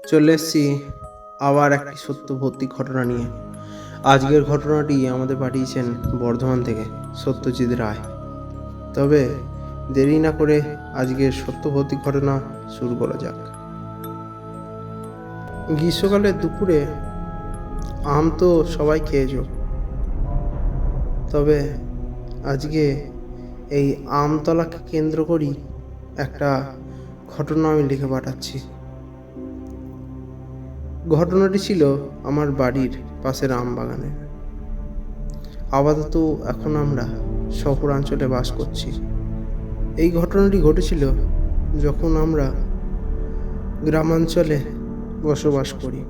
চলে এসেছি আবার একটি সত্য ভৌতিক ঘটনা নিয়ে। আজকের ঘটনাটি আমাদের পাঠিয়েছেন বর্ধমান থেকে সত্যজিৎ রায়। তবে দেরি না করে আজকের সত্য ভৌতিক ঘটনা শুরু করা যাক। গ্রীষ্মকালের দুপুরে আম তো সবাই খেয়েছ, তবে আজকে এই আমতলাকে কেন্দ্র করি একটা ঘটনা আমি লিখে পাঠাচ্ছি। ঘটনাটি ছিল আমার বাড়ির পাশের আম বাগানে। আপাতত এখন আমরা শহরাঞ্চলে বাস করছি। এই ঘটনাটি ঘটেছিল যখন আমরা গ্রামাঞ্চলে বসবাস করি।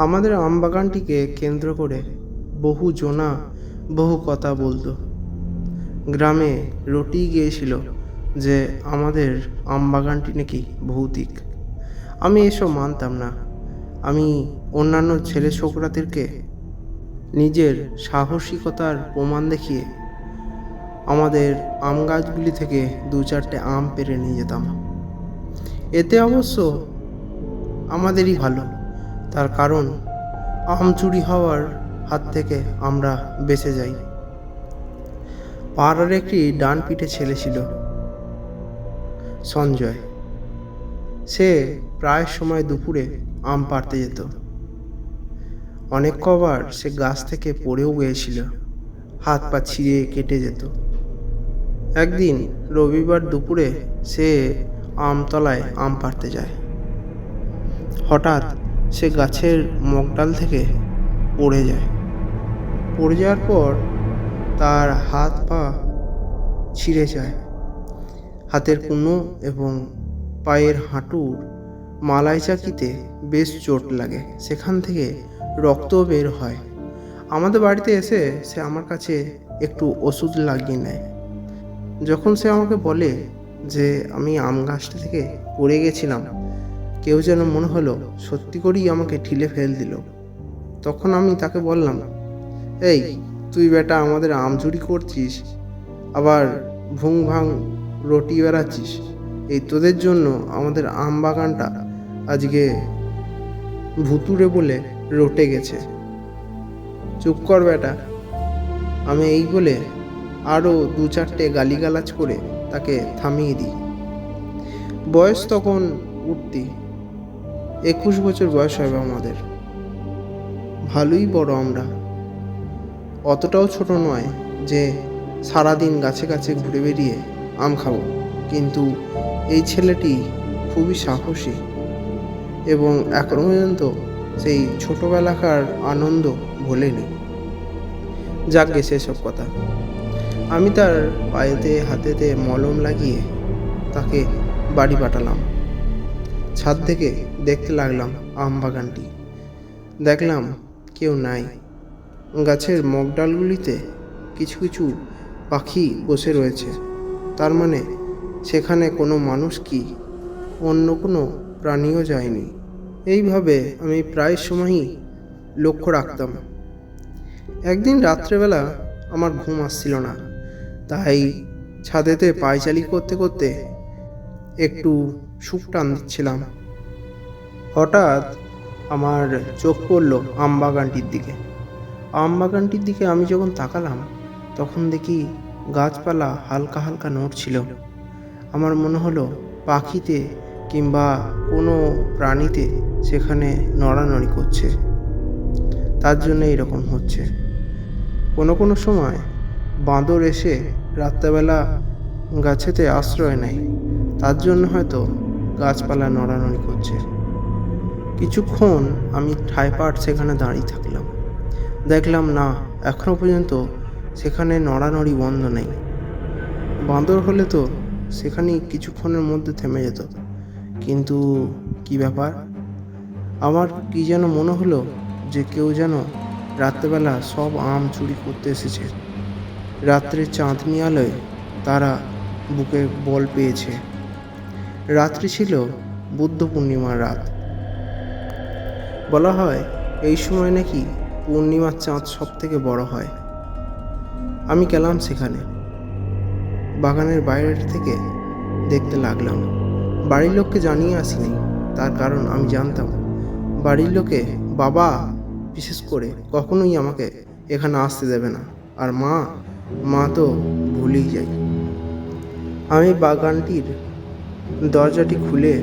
আমাদের আম বাগানটিকে কেন্দ্র করে বহু জনা বহু কথা বলতো। গ্রামে রটি গিয়েছিল যে আমাদের আম বাগানটি নাকি ভৌতিক। আমি এসব মানতাম না। আমি অন্যান্য ছেলে ছোকরাদেরকে নিজের সাহসিকতার প্রমাণ দেখিয়ে আমাদের আম গাছগুলি থেকে 2-4টে আম পেড়ে নিয়ে যেতাম। এতে অবশ্য আমাদেরই ভালো, তার কারণ আম চুরি হওয়ার হাত থেকে আমরা বেঁচে যাই। পাড়ার একটি ডান পিঠে ছেলে ছিল সঞ্জয়। সে প্রায় সময় দুপুরে আম পাড়তে যেত। অনেক কবার সে গাছ থেকে পড়েও গিয়েছিল, হাত পা ছিঁড়ে কেটে যেত। একদিন রবিবার দুপুরে সে আমতলায় আম পাড়তে যায়। হঠাৎ সে গাছের মগডাল থেকে পড়ে যায়। পড়ে যাওয়ার পর তার হাত পা ছিঁড়ে যায়। হাতের কুনো এবং পায়ের হাঁটুর মালাই চাকিতে বেশ চোট লাগে। সেখান থেকে রক্ত বের হয়। আমাদের বাড়িতে এসে সে আমার কাছে একটু ওষুধ লাগিয়ে নেয়। যখন সে আমাকে বলে যে আমি আম গাছটা থেকে পড়ে গেছিলাম, কেউ যেন মনে হলো সত্যি করেই আমাকে ঠেলে ফেল দিল। তখন আমি তাকে বললাম, এই তুই বেটা আমাদের আম চুরি করছিস, আবার ভুং ভাং রটি বেড়াচ্ছিস। এই তোদের জন্য আমাদের আম বাগানটা আজকে ভুতুড়ে বলে রটে গেছে। চুপ কর বেটা। আমি এই বলে আরও 2-4টে গালিগালাজ করে তাকে থামিয়ে দিই। বয়স তখন উঠতি 21 বছর বয়স হবে আমাদের। ভালোই বড় আমরা, অতটাও ছোট নয় যে সারাদিন গাছে গাছে ঘুরে বেরিয়ে আম খাবো। কিন্তু এই ছেলেটি খুবই সাহসী এবং এখনো পর্যন্ত সেই ছোটবেলাকার আনন্দ ভোলেনি। যাকগে সেসব কথা। আমি তার পায়েতে হাতেতে মলম লাগিয়ে তাকে বাড়ি পাঠালাম। ছাদ থেকে দেখতে লাগলাম আম বাগানটি। দেখলাম কেউ নাই। গাছের মগডালগুলিতে কিছু কিছু পাখি বসে রয়েছে। তার মানে সেখানে কোনো মানুষ কি অন্য কোনো প্রাণীও যায়নি। এইভাবে আমি প্রায় সময়ই লক্ষ্য রাখতাম। একদিন রাত্রেবেলা আমার ঘুম আসছিল না, তাই ছাদেতে পায়চারি করতে করতে একটু সুখ টান দিচ্ছিলাম। হঠাৎ আমার চোখ পড়ল আম বাগানটির দিকে। আম বাগানটির দিকে আমি যখন তাকালাম, তখন দেখি গাছপালা হালকা হালকা নড়ছিল। আমার মনে হলো পাখিতে কিংবা কোনো প্রাণীতে সেখানে নড়ানড়ি করছে, তার জন্য এরকম হচ্ছে। কোনো কোনো সময় বাঁদর এসে রাত্রেবেলা গাছেতে আশ্রয় নেয়, তার জন্য হয়তো গাছপালা নড়ানড়ি করছে। কিছুক্ষণ আমি ঠাইপাট সেখানে দাঁড়িয়ে থাকলাম। দেখলাম না, এখনো পর্যন্ত সেখানে নড়ানড়ি বন্ধ নেই। বাঁদর হলে তো সেখানেই কিছুক্ষণের মধ্যে থেমে যেত, কিন্তু কি ব্যাপার? আমার কি যেন মনে হলো যে কেউ যেন রাত্রেবেলা সব আম চুরি করতে এসেছে। রাত্রের চাঁদনি আলোয় তারা বুকে বল পেয়েছে। রাত্রি ছিল বুদ্ধ পূর্ণিমার রাত। বলা হয় এই সময় নাকি পূর্ণিমার চাঁদ সব থেকে বড় হয়। আমি গেলাম সেখানে, বাগানের বাইরে থেকে দেখতে লাগলাম। বাড়ির লোককে জানিয়ে আসিনি। তার কারণ আমি জানতাম বাড়ির লোকে, বাবা বিশেষ করে, কখনোই আমাকে এখানে আসতে দেবে না। আর মা মা তো ভুলেই যাই। আমি বাগানটির দরজাটি খুলে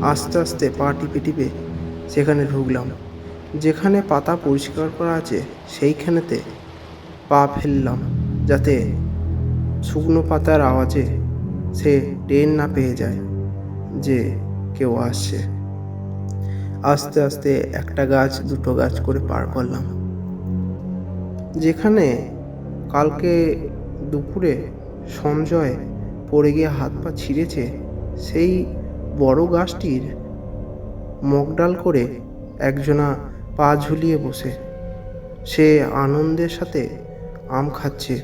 আস্তে আস্তে পা টিপে টিপে সেখানে ঢুকলাম। যেখানে পাতা পরিষ্কার করা আছে সেইখানেতে পা ফেললাম, যাতে শুকনো পাতার আওয়াজে সে টের না পেয়ে যায় যে কেউ আসছে। আস্তে আস্তে একটা গাছ দুটো গাছ করে পার করলাম। যেখানে কালকে দুপুরে সঞ্জয় পড়ে গিয়ে হাত পা ছিঁড়েছে, সেই বড় গাছটির মগডাল করে একজনা পা ঝুলিয়ে বসে সে আনন্দের সাথে আম খাচ্ছে।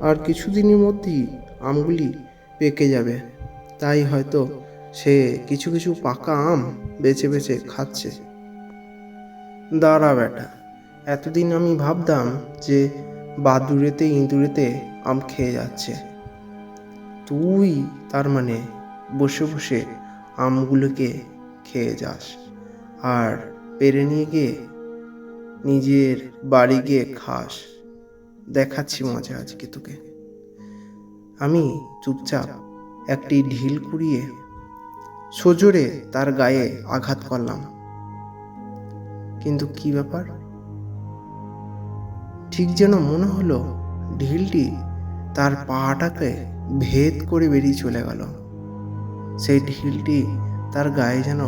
আর কিছুদিনের মধ্যেই আমগুলি পেকে যাবে, তাই হয়তো সে কিছু কিছু পাকা আম বেছে বেছে খাচ্ছে। দাঁড়া বেটা, এতদিন আমি ভাবতাম যে বাদুড়েতে ইঁদুরেতে আম খেয়ে যাচ্ছে, তুই তার মানে বসে বসে আমগুলোকে খেয়ে যাস আর পেরে নিয়ে গিয়ে নিজের বাড়ি গিয়ে খাস। দেখাচ্ছি মজা আজকে তোকে। আমি চুপচাপ একটি ঢিল কুড়িয়ে সজোরে তার গায়ে আঘাত করলাম। কিন্তু কি ব্যাপার, ঠিক যেন মনে হলো ঢিলটি তার পাটাকে ভেদ করে বেরিয়ে চলে গেল। সেই ঢিলটি তার গায়ে যেন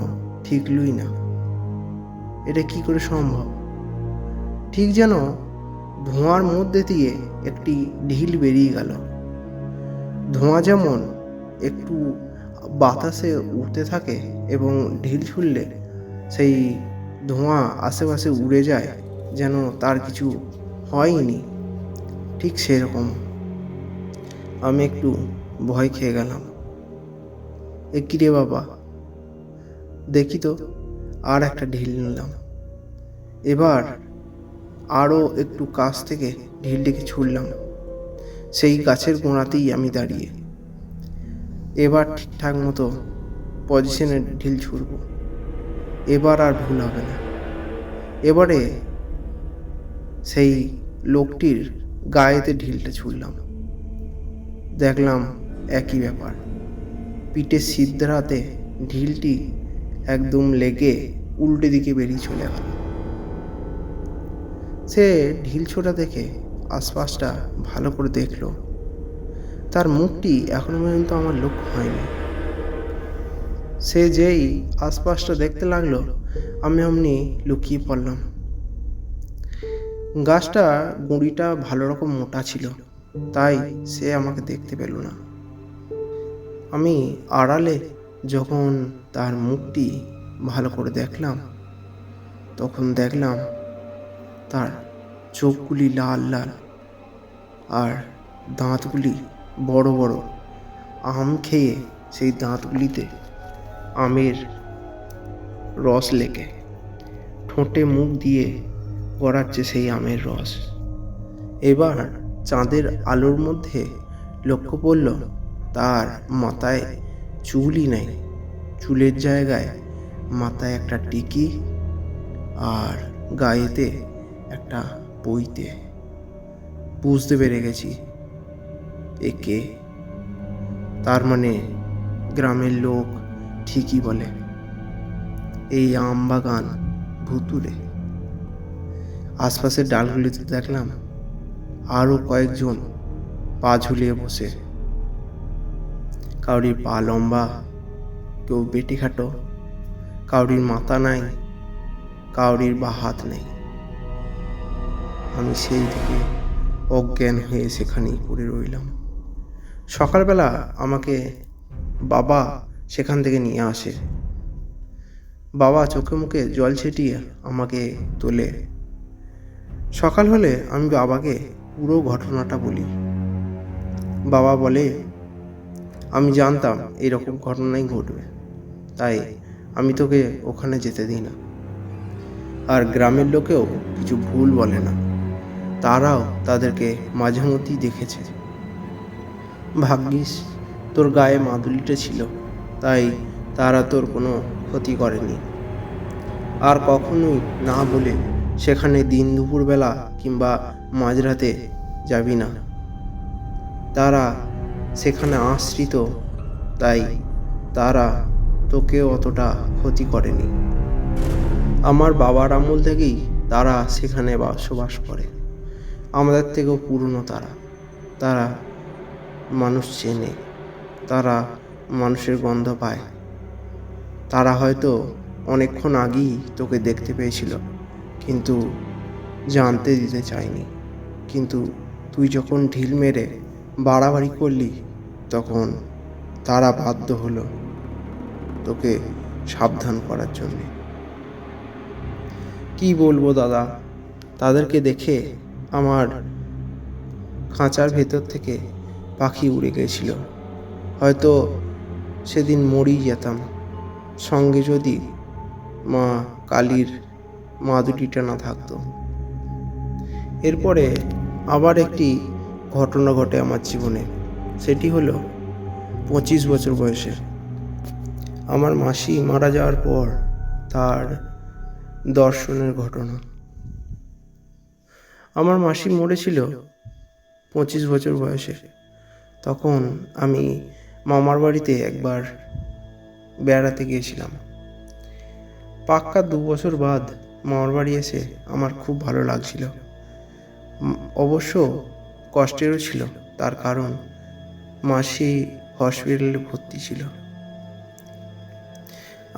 ঠিকলই না। এটা কি করে সম্ভব? ঠিক যেন ধোঁয়ার মধ্যে দিয়ে একটি ঢিল বেরিয়ে গেল। ধোঁয়া যেমন একটু বাতাসে উড়তে থাকে এবং ঢিল ছুড়লে সেই ধোঁয়া আশেপাশে উড়ে যায়, যেন তার কিছু হয়নি, ঠিক সেরকম আমি একটু ভয় খেয়ে গেলাম। এ কি রে বাবা, দেখি তো। আর একটা ঢিল নিলাম। এবার আরও একটু কাছ থেকে ঢিলটিকে ছুড়লাম। সেই গাছের গোড়াতেই আমি দাঁড়িয়ে। এবার ঠিকঠাক মতো পজিশনে ঢিল ছুড়ব। এবার আর ভুল হবে না। এবারে সেই লোকটির গায়েতে ঢিলটা ছুড়লাম। দেখলাম একই ব্যাপার। পিঠে সিদ্ধরাতে ঢিলটি একদম লেগে উল্টে দিকে বেরিয়ে চলে গেল। সে ঢিল ছোটা দেখে আশপাশটা ভালো করে দেখলো। তার মুখটি এখনো পর্যন্ত আমার লক্ষ্য হয়নি। সে যেই আশপাশটা দেখতে লাগলো, আমি অমনি লুকিয়ে পড়লাম। গাছটা গুঁড়িটা ভালো রকম মোটা ছিল, তাই সে আমাকে দেখতে পেল না। আমি আড়ালে যখন তার মুখটি ভালো করে দেখলাম, তখন দেখলাম তার চোখগুলি লাল লাল আর দাঁতগুলি বড় বড়। আম খেয়ে সেই দাঁতগুলিতে আমের রস লেগে ঠোঁটে মুখ দিয়ে গড়াচ্ছে সেই আমের রস। এবার চাঁদের আলোর মধ্যে লক্ষ্য পড়ল তার মাথায় চুলই নেই। চুলের জায়গায় মাথায় একটা টিকি আর গায়েতে একটা পইতে। বুঝতে পেরে গেছি একে। তার মানে গ্রামের লোক ঠিকই বলে, এই আম বাগান ভুতুড়ে। আশপাশের ডালগুলিতে দেখলাম আরও কয়েকজন পা ঝুলিয়ে বসে। কাউরির পা লম্বা, কেউ বেটি খাটো, কাউরির মাথা নাই, কাউরির বা হাত নেই। আমি সেই দিকে অজ্ঞান হয়ে সেখানেই পড়ে রইলাম। সকালবেলা আমাকে বাবা সেখান থেকে নিয়ে আসে। বাবা চোখে মুখে জল ছিটিয়ে আমাকে তোলে। সকাল হলে আমি বাবাকে পুরো ঘটনাটা বলি। বাবা বলে, আমি জানতাম এরকম ঘটনাই ঘটবে, তাই আমি তোকে ওখানে যেতে দিই না। আর গ্রামের লোকেও কিছু ভুল বলে না, তারাও তাদেরকে মাঝে মধ্যেই দেখেছে। ভাগ্যিস তোর গায়ে মাদুলিটা ছিল, তাই তারা তোর কোনো ক্ষতি করেনি। আর কখনোই না বলে সেখানে দিন দুপুরবেলা কিংবা মাঝরাতে যাবি না। তারা সেখানে আশ্রিত, তাই তারা তোকে অতটা ক্ষতি করেনি। আমার বাবার আমল থেকেই তারা সেখানে বসবাস করে। আমাদের থেকেও পুরনো তারা। তারা মানুষ চেনে, তারা মানুষের গন্ধ পায়। তারা হয়তো অনেকক্ষণ আগেই তোকে দেখতে পেয়েছিল, কিন্তু জানতে দিতে চায়নি। কিন্তু তুই যখন ঢিল মেরে বাড়াবাড়ি করলি, তখন তারা বাধ্য হলো তোকে সাবধান করার জন্যে। কি বলবো দাদা, তাদেরকে দেখে আমার খাঁচার ভেতর থেকে পাখি উড়ে গেছিল। হয়তো সেদিন মরেই যেতাম, সঙ্গে যদি মা কালীর দুটিটা না থাকতো। এরপরে আবার একটি ঘটনা ঘটে আমার জীবনে। সেটি হলো 25 বছর বয়সে আমার মাসি মারা যাওয়ার পর তার দর্শনের ঘটনা। আমার মাসি মরেছিল 25 বছর বয়সে। তখন আমি মামার বাড়িতে একবার বেড়াতে গিয়েছিলাম। পাক্কা 2 বছর বাদ মামার বাড়ি এসে আমার খুব ভালো লাগছিল। অবশ্য কষ্টেরও ছিল, তার কারণ মাসি হসপিটালে ভর্তি ছিল।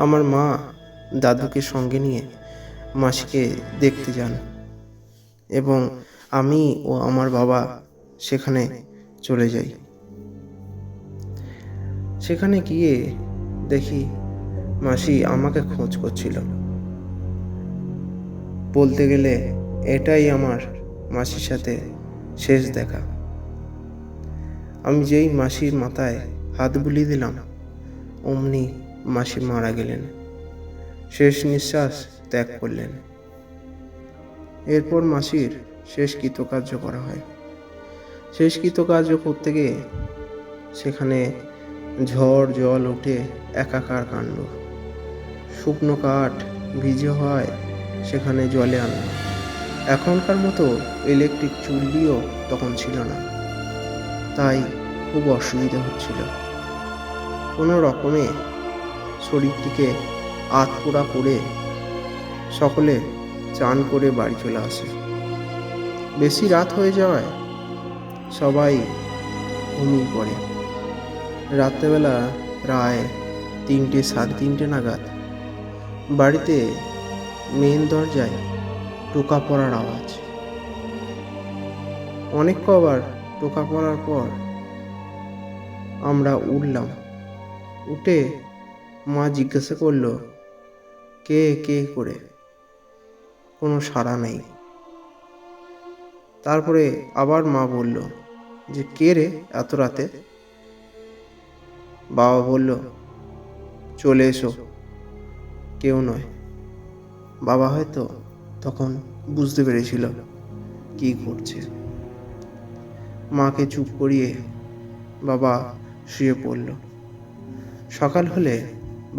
আমার মা দাদুকে সঙ্গে নিয়ে মাসিকে দেখতে যান এবং আমি ও আমার বাবা সেখানে চলে যাই। সেখানে গিয়ে দেখি মাসি আমাকে খোঁজ করছিল। বলতে গেলে এটাই আমার মাসির সাথে শেষ দেখা। আমি যেই মাসির মাথায় হাত বুলিয়ে দিলাম, অমনি মাসি মারা গেলেন, শেষ নিঃশ্বাস ত্যাগ করলেন। এরপর মাসির শেষ কৃতকার্য করা হয়। শেষ কৃতকার্য করতে গিয়ে সেখানে ঝড় জল ওঠে, একাকার কাণ্ড। শুকনো কাঠ ভিজে হয় সেখানে জলে আনা। এখনকার মতো ইলেকট্রিক চুল্লিও তখন ছিল না, তাই খুব অসুবিধা হচ্ছিল। কোনো রকমে শরীরটিকে আধপোড়া করে সকলে চান করে বাড়ি চলে আসে। বেশি রাত হয়ে যাওয়ায় সবাই ঘুমিয়ে পড়ে। রাত্রেবেলা প্রায় 3টে, 3:30 নাগাদ বাড়িতে মেন দরজায় টোকা পড়ার আওয়াজ। অনেক কবার টোকা পড়ার পর আমরা উঠলাম। উঠে মা জিজ্ঞাসা করলো, কে কে করে? কোনো সাড়া নেই। তারপরে আবার মা বলল যে, কে রে এত রাতে? বাবা বলল, চলে এসো, কেউ নয়। বাবা হয়তো তখন বুঝতে পেরেছিল কি করছে। মাকে চুপ করিয়ে বাবা শুয়ে পড়ল। সকাল হলে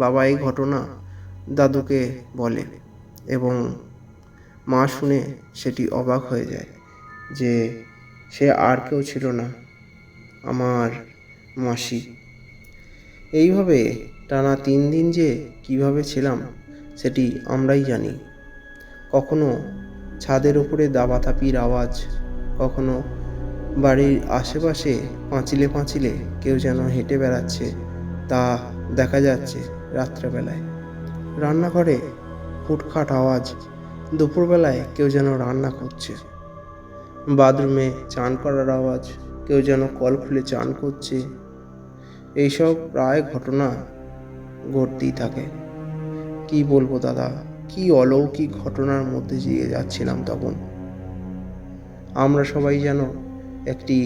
বাবা এই ঘটনা দাদুকে বলে এবং মা শুনে সেটি অবাক হয়ে যায় যে সে আর কেউ ছিল না, আমার মাসি। এইভাবে টানা 3 দিন যে কিভাবে ছিলাম সেটি আমরাই জানি। কখনো ছাদের উপরে দাবাতাপির আওয়াজ, কখনো বাড়ির আশেপাশে পাঁচিলে পাঁচিলে কেউ যেন হেঁটে বেড়াচ্ছে, তা দেখা যাচ্ছে রাত্রেবেলায়। রান্নাঘরে হুটখাট আওয়াজ, দুপুরবেলায় কেউ যেন রান্না করছে। বাথরুমে চান করার আওয়াজ, কেউ যেন কল খুলে চান করছে। এইসব প্রায় ঘটনা ঘটতেই থাকে। কি বলবো দাদা, কি অলৌকিক ঘটনার মধ্যে দিয়ে যাচ্ছিলাম তখন। আমরা সবাই যেন একটি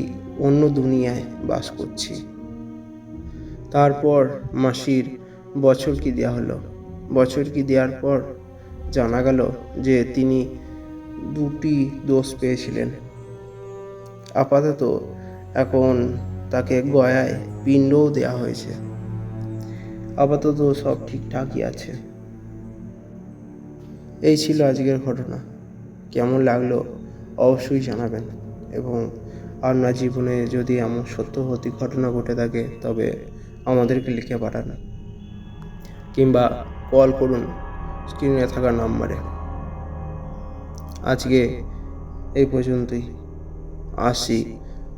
অন্য দুনিয়ায় বাস করছি। তারপর মাসির বছর কি দেওয়া হলো। বছর কি দেওয়ার পর জানা গেল যে তিনি 2টি ডোজ পেয়েছিলেন। আপাতত এখন তাকে গয়ায় পিণ্ডও দেওয়া হয়েছে। আপাতত সব ঠিকঠাকই আছে। এই ছিল আজকের ঘটনা। কেমন লাগলো অবশ্যই জানাবেন, এবং আপনার জীবনে যদি এমন সত্যবতী ঘটনা ঘটে থাকে তবে আমাদেরকে লিখে পাঠান, কিংবা কল করুন স্ক্রিনে থাকা নাম্বারে। আজকে এই পর্যন্তই, আসছি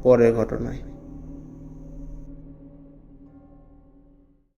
পরের ঘটনায়।